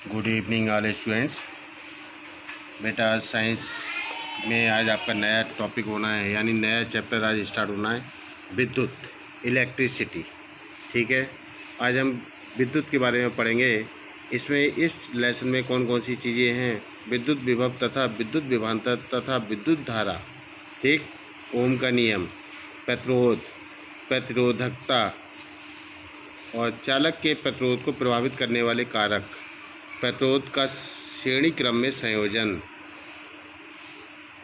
Good evening all students. बेटा science में आज आपका नया टॉपिक होना है, यानी नया चैप्टर आज स्टार्ट होना है, विद्युत, इलेक्ट्रिसिटी। ठीक है, आज हम विद्युत के बारे में पढ़ेंगे। इसमें इस लेसन में कौन कौन सी चीज़ें हैं, विद्युत विभव तथा विद्युत विभवांतर तथा विद्युत धारा, ठीक, ओम का नियम, प्रतिरोध, प्रतिरोधकता और चालक के प्रतिरोध को प्रभावित करने वाले कारक, प्रतिरोध का श्रेणी क्रम में संयोजन,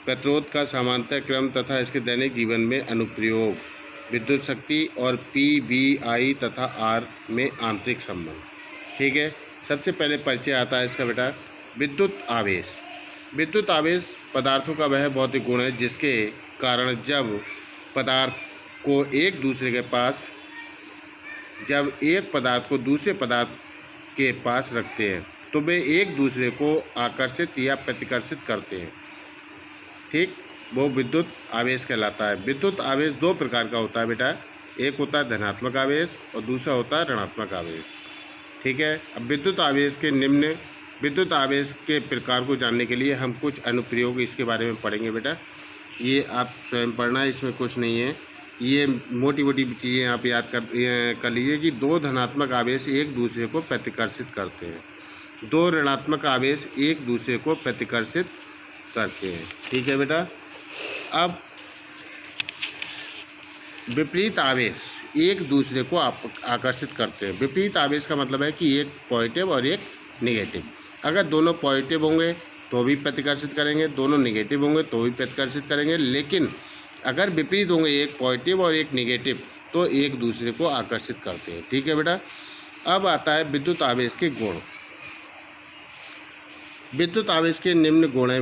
प्रतिरोध का समांतर क्रम तथा इसके दैनिक जीवन में अनुप्रयोग, विद्युत शक्ति और PVI तथा R में आंतरिक संबंध। ठीक है, सबसे पहले परिचय आता है इसका बेटा, विद्युत आवेश। विद्युत आवेश पदार्थों का वह भौतिक गुण है जिसके कारण जब एक पदार्थ को दूसरे पदार्थ के पास रखते हैं तो वे एक दूसरे को आकर्षित या प्रतिकर्षित करते हैं। ठीक, वो विद्युत आवेश कहलाता है। विद्युत आवेश दो प्रकार का होता है बेटा, एक होता है धनात्मक आवेश और दूसरा होता है ऋणात्मक आवेश। ठीक है, अब विद्युत आवेश के प्रकार को जानने के लिए हम कुछ अनुप्रयोग इसके बारे में पढ़ेंगे बेटा। ये आप स्वयं पढ़ना है, इसमें कुछ नहीं है, ये मोटी मोटी चीज़ें आप याद कर लीजिए कि दो धनात्मक आवेश एक दूसरे को प्रतिकर्षित करते हैं, दो ऋणात्मक आवेश एक दूसरे को प्रतिकर्षित करते हैं। ठीक है बेटा, अब विपरीत आवेश एक दूसरे को आकर्षित करते हैं। विपरीत आवेश का मतलब है कि एक पॉजिटिव और एक नेगेटिव। अगर दोनों पॉजिटिव होंगे तो भी प्रतिकर्षित करेंगे, दोनों नेगेटिव होंगे तो भी प्रतिकर्षित करेंगे, लेकिन अगर विपरीत होंगे, एक पॉजिटिव और एक नेगेटिव, तो एक दूसरे को आकर्षित करते हैं। ठीक है बेटा, अब आता है विद्युत आवेश के गुण। विद्युत आवेश के निम्न गुण है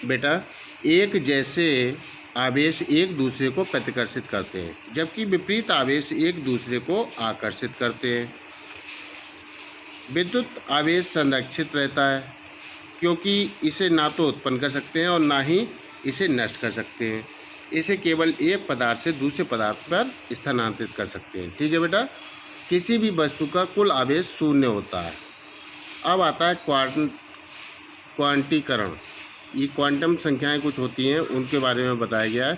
बेटा, एक जैसे आवेश एक दूसरे को प्रतिकर्षित करते हैं जबकि विपरीत आवेश एक दूसरे को आकर्षित करते हैं। विद्युत आवेश संरक्षित रहता है क्योंकि इसे ना तो उत्पन्न कर सकते हैं और ना ही इसे नष्ट कर सकते हैं। इसे केवल एक पदार्थ से दूसरे पदार्थ पर स्थानांतरित कर सकते हैं। ठीक है बेटा, किसी भी वस्तु का कुल आवेश शून्य होता है। अब आता है क्वांटीकरण। ये क्वांटम संख्याएं कुछ होती हैं, उनके बारे में बताया गया है।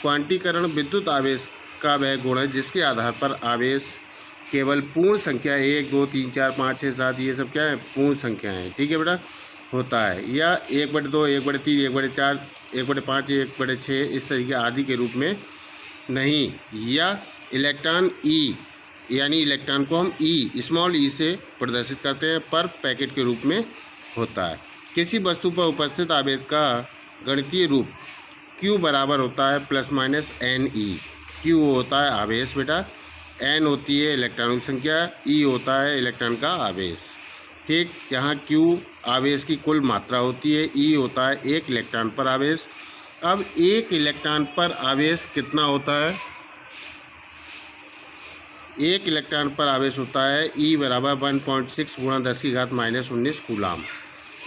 क्वांटीकरण विद्युत आवेश का वह गुण है जिसके आधार पर आवेश केवल पूर्ण संख्या 1, 2, 3, 4, 5, 6, 7 ये सब क्या है, पूर्ण संख्याएं हैं। ठीक है बेटा, होता है, या 1/2, 1/3, 1/4, 1/5, 1/6 इस तरीके आदि के रूप में नहीं, या इलेक्ट्रॉन ई, यानी इलेक्ट्रॉन को हम स्मॉल ई से प्रदर्शित करते हैं, पर पैकेट के रूप में होता है। किसी वस्तु पर उपस्थित आवेश का गणितीय रूप Q बराबर होता है ±NE। Q होता है आवेश बेटा, N होती है इलेक्ट्रॉनों की संख्या, E होता है इलेक्ट्रॉन का आवेश। ठीक, यहाँ Q आवेश की कुल मात्रा होती है, E होता है एक इलेक्ट्रॉन पर आवेश। अब एक इलेक्ट्रॉन पर आवेश कितना होता है, एक इलेक्ट्रॉन पर आवेश होता है E बराबर 1.6 × 10⁻⁻19 कूलाम।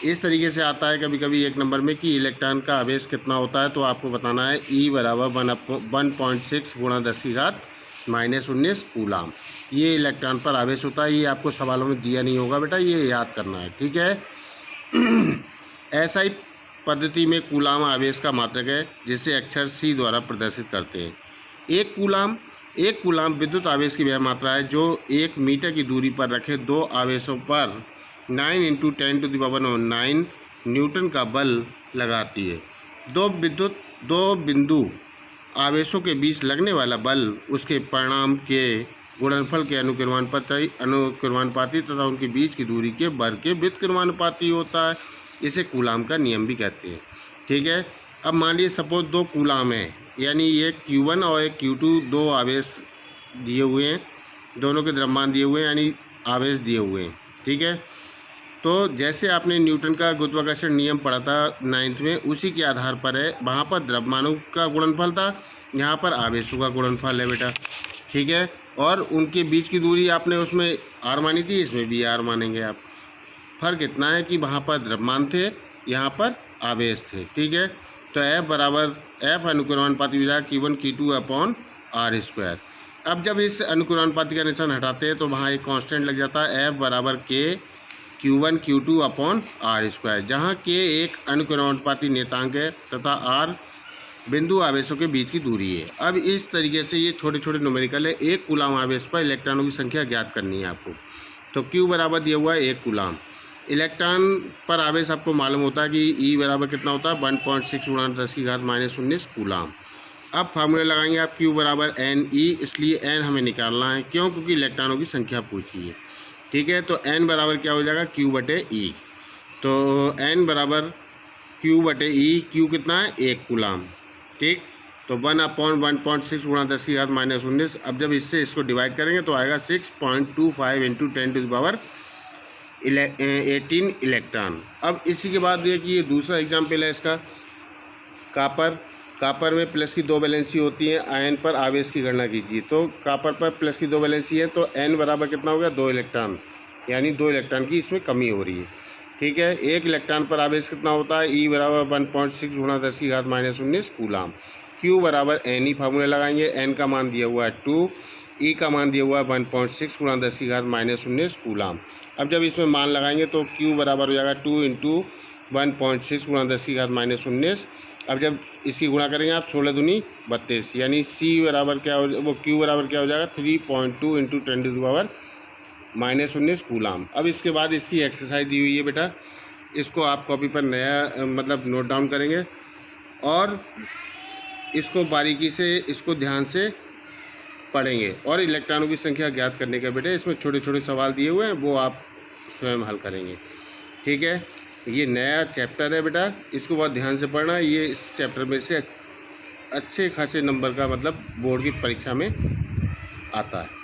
इस तरीके से आता है कभी कभी एक नंबर में कि इलेक्ट्रॉन का आवेश कितना होता है, तो आपको बताना है E बराबर 1.6 × 10⁻⁻19 कूलाम। ये इलेक्ट्रॉन पर आवेश होता है। ये आपको सवालों में दिया नहीं होगा बेटा, ये याद करना है। ठीक है, ऐसा पद्धति में कूलाम आवेश का मात्रक है जिसे अक्षर C द्वारा प्रदर्शित करते हैं। एक कूलाम विद्युत आवेश की वह मात्रा है जो 1 मीटर की दूरी पर रखे दो आवेशों पर 9 × 10⁹ न्यूटन का बल लगाती है। दो बिंदु आवेशों के बीच लगने वाला बल उसके परिणाम के गुणनफल के अनुक्रमानुपाती तथा उनके बीच की दूरी के वर्ग के व्युत्क्रमानुपाती होता है। इसे कूलाम का नियम भी कहते हैं। ठीक है, अब मान लीजिए सपोज दो कूलाम है, यानी एक Q1 और एक Q2, दो आवेश दिए हुए हैं, दोनों के द्रव्यमान दिए हुए हैं, यानी आवेश दिए हुए हैं। ठीक है, तो जैसे आपने न्यूटन का गुरुत्वाकर्षण नियम पढ़ा था 9th में, उसी के आधार पर है, वहाँ पर द्रव्यमानों का गुणनफल था, यहाँ पर आवेशों का गुणनफल है बेटा। ठीक है, और उनके बीच की दूरी आपने उसमें R मानी थी, इसमें भी R मानेंगे आप। फर्क इतना है कि वहाँ पर द्रव्यमान थे, यहाँ पर आवेश थे। ठीक है, तो F अनुक्रमानुपाती विधा Q1 Q2/R²। अब जब इस अनुक्रमानुपाती का निशान हटाते हैं तो वहाँ एक कांस्टेंट लग जाता है, F बराबर K Q1 Q2 upon R square, जहाँ K एक अनुक्रमानुपाती नियतांक है तथा R बिंदु आवेशों के बीच की दूरी है। अब इस तरीके से ये छोटे छोटे न्यूमेरिकल है। एक कूलाम आवेश पर इलेक्ट्रॉनों की संख्या ज्ञात करनी है आपको। तो Q बराबर दिया हुआ है 1 कूलाम। इलेक्ट्रॉन पर आवेश आपको मालूम होता है कि E बराबर कितना होता है 1.6 गुणा 10⁻⁻19 कूलाम। अब फार्मूले लगाएंगे आप Q बराबर NE, इसलिए N हमें निकालना है, क्यों? क्योंकि इलेक्ट्रॉनों की संख्या पूछी है। ठीक है, तो N बराबर क्या हो जाएगा Q बटे E। तो N बराबर Q बटे E, Q कितना है 1 कूलाम। ठीक, तो 1/1.6 गुणा 10⁻⁻19। अब जब इससे इसको डिवाइड करेंगे तो आएगा 6.25 इंटू 10⁻18 इलेक्ट्रॉन। अब इसी के बाद देखिए ये दूसरा एग्जाम्पल है इसका, कापर में प्लस की 2 वैलेंसी होती है, आयन पर आवेश की गणना कीजिए। तो कापर पर प्लस की 2 वैलेंसी है, तो N बराबर कितना हो गया 2 इलेक्ट्रॉन, यानी 2 इलेक्ट्रॉन की इसमें कमी हो रही है। ठीक है, 1 इलेक्ट्रॉन पर आवेश कितना होता है? E बराबर 1.6 गुणा 10⁻⁻19 कूलाम। Q बराबर NE, फार्मूला लगाएंगे। N का मान दिया हुआ है 2, E का मान दिया हुआ है 1.6 गुणा 10⁻⁻19 कूलाम। अब जब इसमें मान लगाएंगे तो Q बराबर हो जाएगा 2 इंटू 1.6 गुणा 10⁻⁻19। अब जब इसकी गुणा करेंगे आप 16 दूनी 32, यानी C बराबर क्या हो, वो Q बराबर क्या हो जाएगा 3.2 इंटू 10⁻⁻19 कूलाम। अब इसके बाद इसकी एक्सरसाइज दी हुई है बेटा, इसको आप कॉपी पर नया मतलब नोट डाउन करेंगे और इसको बारीकी से, इसको ध्यान से पढ़ेंगे और इलेक्ट्रॉनों की संख्या ज्ञात करने का बेटा इसमें छोटे छोटे सवाल दिए हुए हैं, वो आप स्वयं हल करेंगे। ठीक है, ये नया चैप्टर है बेटा, इसको बहुत ध्यान से पढ़ना। ये इस चैप्टर में से अच्छे खासे नंबर का मतलब बोर्ड की परीक्षा में आता है।